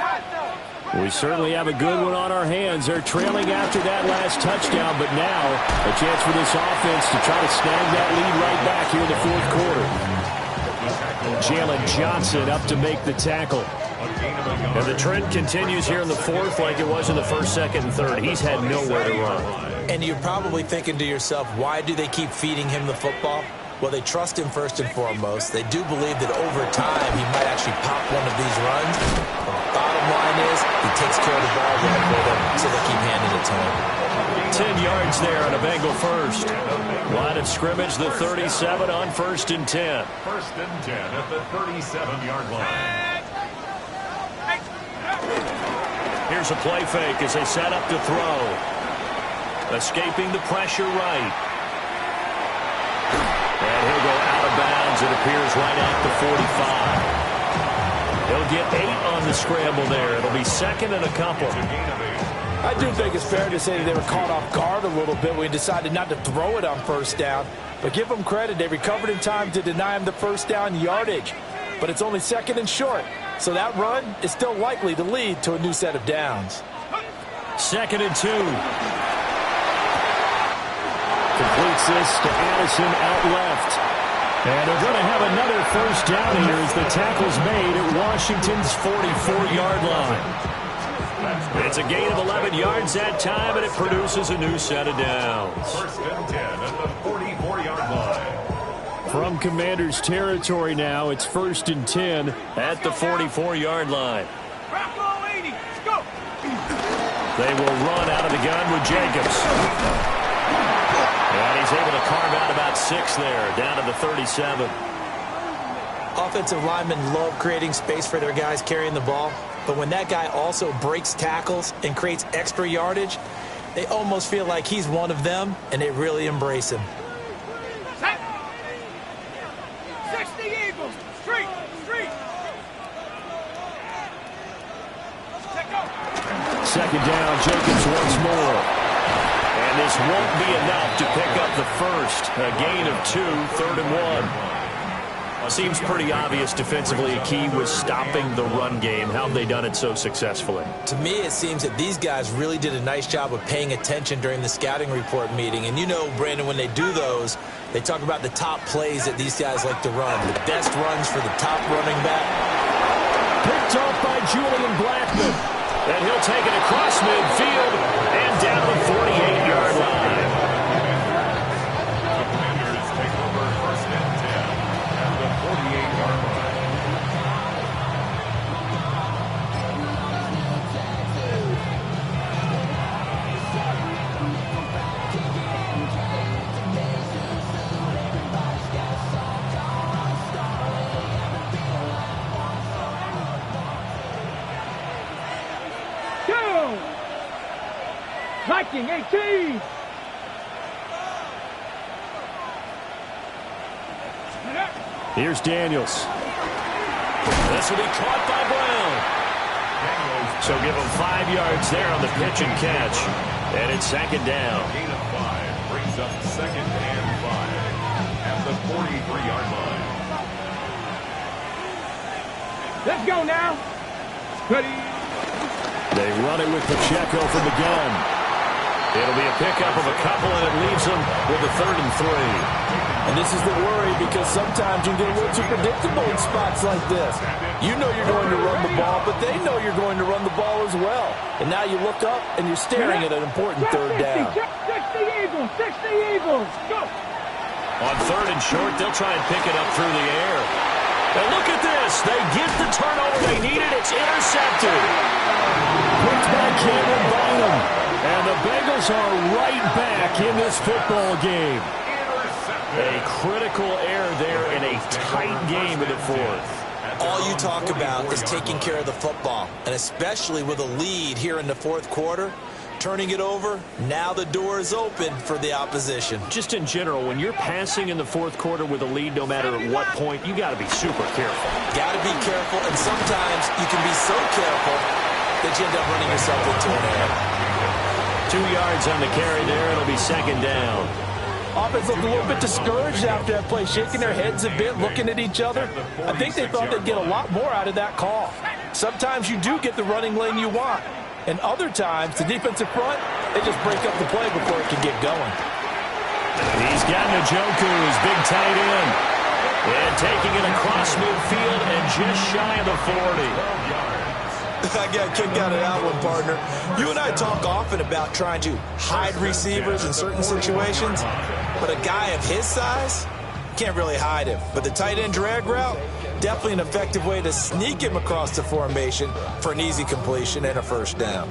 [SPEAKER 5] We certainly have a good one on our hands. They're trailing after that last touchdown, but now a chance for this offense to try to snag that lead right back here in the 4th quarter. Jalen Johnson up to make the tackle.
[SPEAKER 1] And the trend continues here in the 4th like it was in the 1st, 2nd, and 3rd. He's had nowhere to run.
[SPEAKER 2] And you're probably thinking to yourself, why do they keep feeding him the football? Well, they trust him first and foremost. They do believe that over time he might actually pop one of these runs. The bottom line is he takes care of the ball right with him, so they keep handing it to him.
[SPEAKER 1] 10 yards there on a Bengal first. Line of scrimmage, the 37 on 1st and 10.
[SPEAKER 6] 1st and 10 at the 37-yard line.
[SPEAKER 1] Here's a play fake as they set up to throw. Escaping the pressure right. And he'll go out of bounds. It appears right at the 45. He'll get 8 on the scramble there. It'll be 2nd and a couple.
[SPEAKER 3] I do think it's fair to say that they were caught off guard a little bit when we decided not to throw it on 1st down. But give them credit. They recovered in time to deny him the 1st down yardage. But it's only 2nd and short. So that run is still likely to lead to a new set of downs.
[SPEAKER 1] 2nd and 2.
[SPEAKER 5] Completes this to Addison out left. And they're going to have another 1st down here as the tackle's made at Washington's 44-yard line.
[SPEAKER 1] It's a gain of 11 yards that time, and it produces a new set of downs.
[SPEAKER 6] 1st and 10 at the 44-yard line.
[SPEAKER 5] From Commanders territory now, it's 1st and 10
[SPEAKER 1] at the 44-yard line.
[SPEAKER 4] Go.
[SPEAKER 1] They will run out of the gun with Jacobs. And he's able to carve out about 6 there, down to the 37.
[SPEAKER 2] Offensive linemen love creating space for their guys carrying the ball, but when that guy also breaks tackles and creates extra yardage, they almost feel like he's one of them, and they really embrace him.
[SPEAKER 4] 60 Eagles. Street.
[SPEAKER 5] Second down, Jacobs once more.
[SPEAKER 1] And this won't be enough to pick up the first. A gain of 2, 3rd and 1. Seems pretty obvious defensively. A key was stopping the run game. How have they done it so successfully?
[SPEAKER 2] To me, it seems that these guys really did a nice job of paying attention during the scouting report meeting. And you know, Brandon, when they do those, they talk about the top plays that these guys like to run, the best runs for the top running back.
[SPEAKER 1] Picked off by Julian Blackman. And he'll take it across midfield and down the 48-yard line.
[SPEAKER 6] Commanders take over 1st and 10 at the 48-yard line.
[SPEAKER 4] Viking 18.
[SPEAKER 5] Here's Daniels.
[SPEAKER 1] This will be caught by Brown. So give him 5 yards there on the pitch and catch. And it's 2nd down.
[SPEAKER 6] Gain of 5 brings up 2nd and 5 at the 43-yard line.
[SPEAKER 4] Let's go now. Ready.
[SPEAKER 5] They run it with Pacheco from the gun.
[SPEAKER 1] It'll be a pickup of a couple, and it leaves them with a 3rd and 3.
[SPEAKER 3] And this is the worry, because sometimes you get a little too predictable in spots like this. You know you're going to run the ball, but they know you're going to run the ball as well. And now you look up, and you're staring at an important 3rd down.
[SPEAKER 4] 60 Eagles, 60 Eagles, go!
[SPEAKER 1] On 3rd and short, they'll try and pick it up through the air. And look at this. They get the turnover they needed. It's intercepted.
[SPEAKER 5] Picked by Cameron Bynum. And the Bengals are right back in this football game.
[SPEAKER 1] A critical error there in a tight game in the 4th.
[SPEAKER 2] All you talk about is taking care of the football, and especially with a lead here in the 4th quarter, turning it over, now the door is open for the opposition.
[SPEAKER 1] Just in general, when you're passing in the 4th quarter with a lead, no matter at what point, you got to be super careful.
[SPEAKER 2] Got to be careful, and sometimes you can be so careful that you end up running yourself into an error.
[SPEAKER 1] 2 yards on the carry there. It'll be 2nd down.
[SPEAKER 3] Offense looked a little bit discouraged after that play, shaking their heads a bit, looking at each other. I think they thought they'd get a lot more out of that call. Sometimes you do get the running lane you want, and other times, the defensive front, they just break up the play before it can get going.
[SPEAKER 1] He's got Njoku, his big tight end. And taking it across midfield and just shy of the 40.
[SPEAKER 2] I got a kick out of that one, partner. You and I talk often about trying to hide receivers in certain situations, but a guy of his size can't really hide him. But the tight end drag route, definitely an effective way to sneak him across the formation for an easy completion and a 1st down.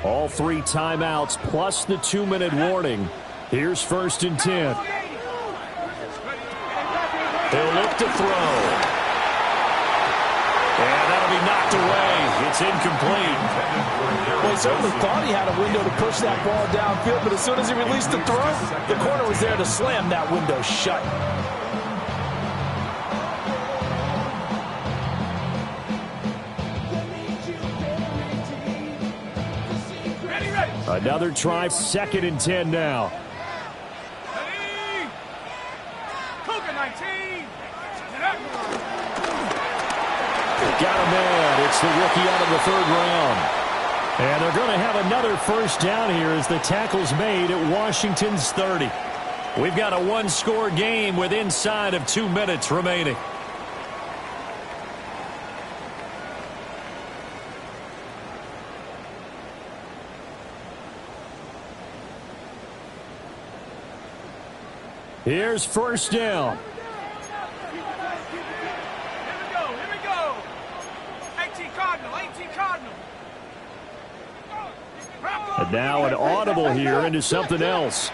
[SPEAKER 5] All 3 timeouts plus the 2-minute warning. Here's 1st and 10.
[SPEAKER 1] He'll look to throw. And that'll be knocked away. It's incomplete.
[SPEAKER 3] Well, he certainly thought he had a window to push that ball downfield, but as soon as he released the throw, the corner was there to slam that window shut.
[SPEAKER 5] Another try, 2nd and 10 now.
[SPEAKER 4] Cougar 19.
[SPEAKER 5] Got a man. It's the rookie out of the 3rd round. And they're going to have another 1st down here as the tackle's made at Washington's 30. We've got a 1-score game with inside of 2 minutes remaining. Here's 1st down. And now an audible here into something else.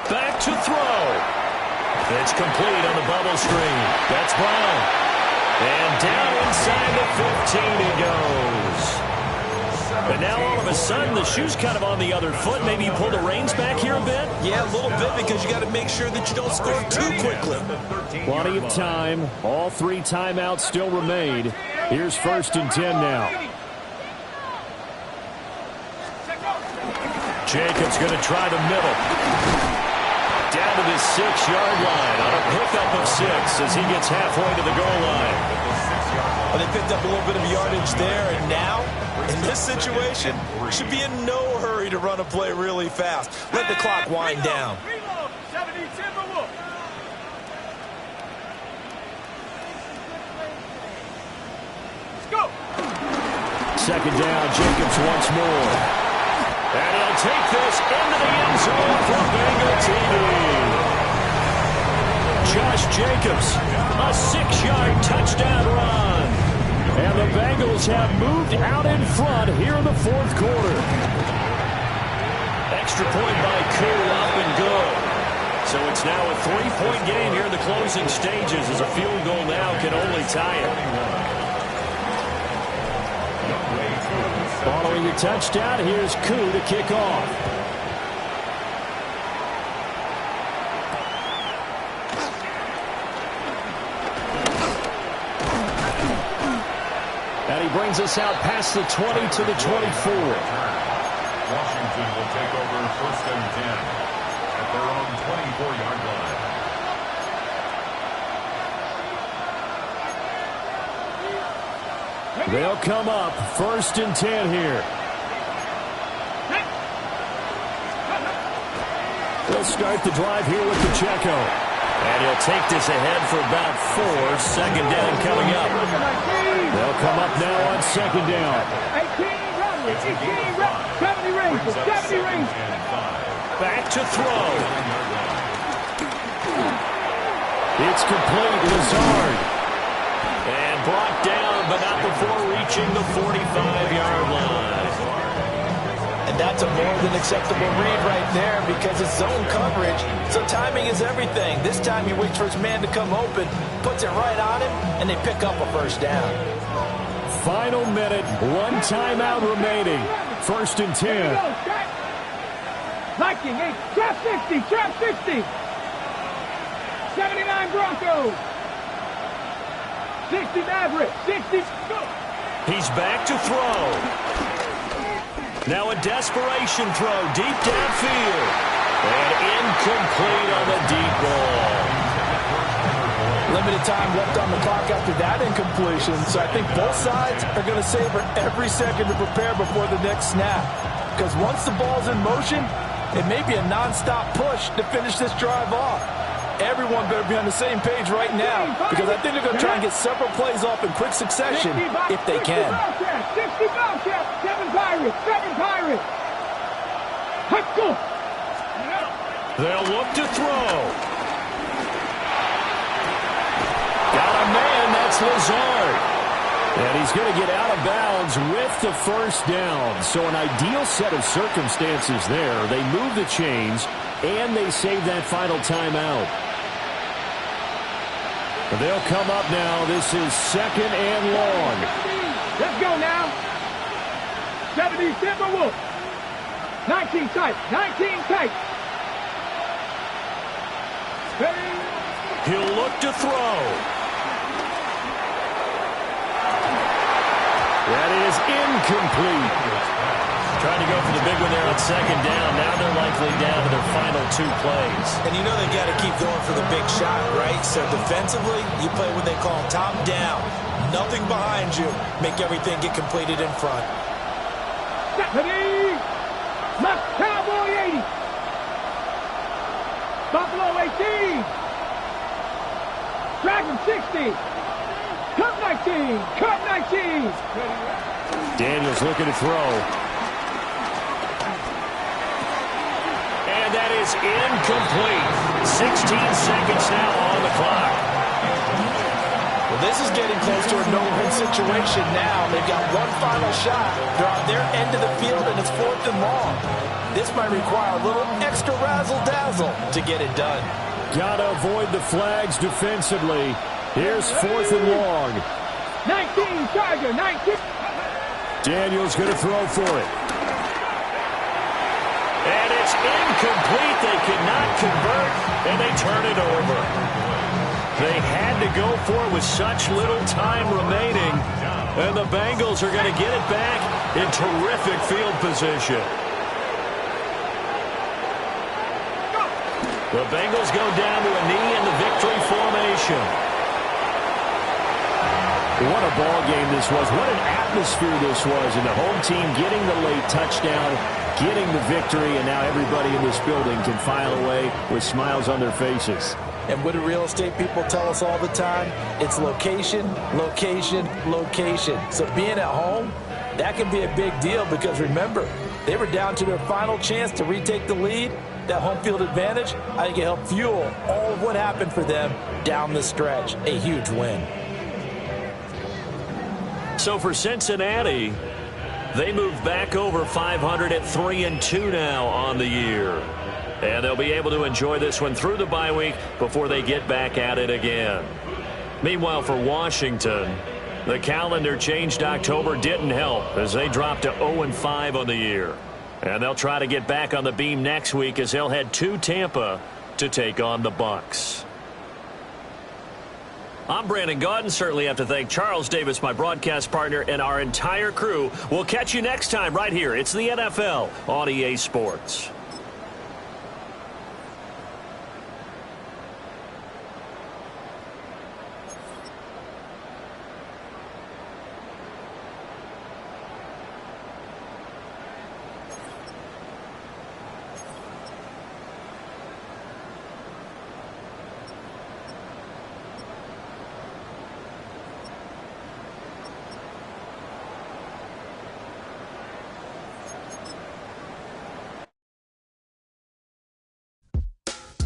[SPEAKER 1] Back to throw. It's complete on the bubble screen. That's Brown. And down inside the 15 he goes. And now all of a sudden the shoe's kind of on the other foot. Maybe you pull the reins back here a bit?
[SPEAKER 2] Yeah, a little bit, because you got to make sure that you don't score too quickly.
[SPEAKER 5] Plenty of time. All 3 timeouts still remain. Here's 1st and 10 now.
[SPEAKER 1] Jacobs going to try the middle. Down to the 6-yard line on a pickup of 6 as he gets halfway to the goal line.
[SPEAKER 2] Well, they picked up a little bit of yardage there, and now, in this situation, should be in no hurry to run a play really fast. Let the clock wind down.
[SPEAKER 1] Second down, Jacobs once more. And he'll take this into the end zone for Bengal TV. Josh Jacobs, a 6-yard touchdown run. And the Bengals have moved out in front here in the fourth quarter. Extra point by Koo, up and good. So it's now a 3-point game here in the closing stages as a field goal now can only tie it. Following the touchdown, here's Koo to kick off. And he brings us out past the 20 to the 24.
[SPEAKER 6] Washington will take over 1st and 10 at their own 24-yard line.
[SPEAKER 1] They'll come up 1st and 10 here. They'll start the drive here with Pacheco. And he'll take this ahead for about 4. Second down coming up. They'll come up now on second down.
[SPEAKER 4] 18 run, 70 range.
[SPEAKER 1] Back to throw. It's complete. Lazard. And brought down, but not before reaching the 45-yard line.
[SPEAKER 3] And that's a more than acceptable read right there because it's zone coverage, so timing is everything. This time he waits for his man to come open, puts it right on him, and they pick up a first down.
[SPEAKER 1] Final minute, 1 timeout remaining. 1st and 10.
[SPEAKER 4] Viking, trap 60. 79 Broncos. 60 Maverick, 60, go!
[SPEAKER 1] He's back to throw. Now a desperation throw deep downfield. And incomplete on the deep ball.
[SPEAKER 3] Limited time left on the clock after that incompletion, so I think both sides are going to savor every second to prepare before the next snap. Because once the ball's in motion, it may be a non-stop push to finish this drive off. Everyone better be on the same page right now because I think they're going to try and get several plays off in quick succession if they can.
[SPEAKER 4] 60 Bobcat, 7 Pirates. Let's go.
[SPEAKER 1] They'll look to throw. Got a man, that's Lazard. And he's going to get out of bounds with the first down. So an ideal set of circumstances there. They move the chains, and they save that final timeout. They'll come up now. This is 2nd and long.
[SPEAKER 4] Let's go now. 70 Timberwolf. 19 tight.
[SPEAKER 1] He'll look to throw. That is incomplete. Trying to go for the big one there on second down. Now they're likely down to their final 2 plays.
[SPEAKER 2] And you know they got to keep going for the big shot, right? So defensively, you play what they call top down. Nothing behind you. Make everything get completed in front.
[SPEAKER 4] Stephanie! Left Cowboy 80. Buffalo 18. Dragon 60. Cup 19.
[SPEAKER 1] Daniels looking to throw. And that is incomplete. 16 seconds now on the clock.
[SPEAKER 3] Well, this is getting close to a no-win situation now. They've got one final shot. They're on their end of the field, and it's 4th and long. This might require a little extra razzle-dazzle to get it done.
[SPEAKER 1] Got to avoid the flags defensively. Here's 4th and long.
[SPEAKER 4] 19, Tiger, 19.
[SPEAKER 1] Daniels going to throw for it. And it's incomplete. They cannot convert, and they turn it over. They had to go for it with such little time remaining, and the Bengals are going to get it back in terrific field position. The Bengals go down to a knee in the victory formation.
[SPEAKER 5] What a ball game this was. What an atmosphere this was. And the home team getting the late touchdown, getting the victory, and now everybody in this building can file away with smiles on their faces.
[SPEAKER 3] And what do real estate people tell us all the time? It's location, location, location. So being at home, that can be a big deal because remember, they were down to their final chance to retake the lead. That home field advantage, I think it helped fuel all of what happened for them down the stretch. A huge win.
[SPEAKER 1] So for Cincinnati, they move back over 500 at 3-2 now on the year. And they'll be able to enjoy this one through the bye week before they get back at it again. Meanwhile, for Washington, the calendar changed October didn't help as they dropped to 0-5 on the year. And they'll try to get back on the beam next week as they'll head to Tampa to take on the Bucs. I'm Brandon Gaudin. Certainly have to thank Charles Davis, my broadcast partner, and our entire crew. We'll catch you next time right here. It's the NFL on EA Sports.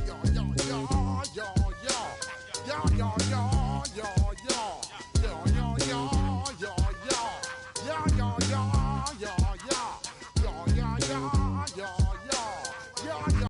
[SPEAKER 7] Yo, yo, yo, yo, yo, yo, yo, yo.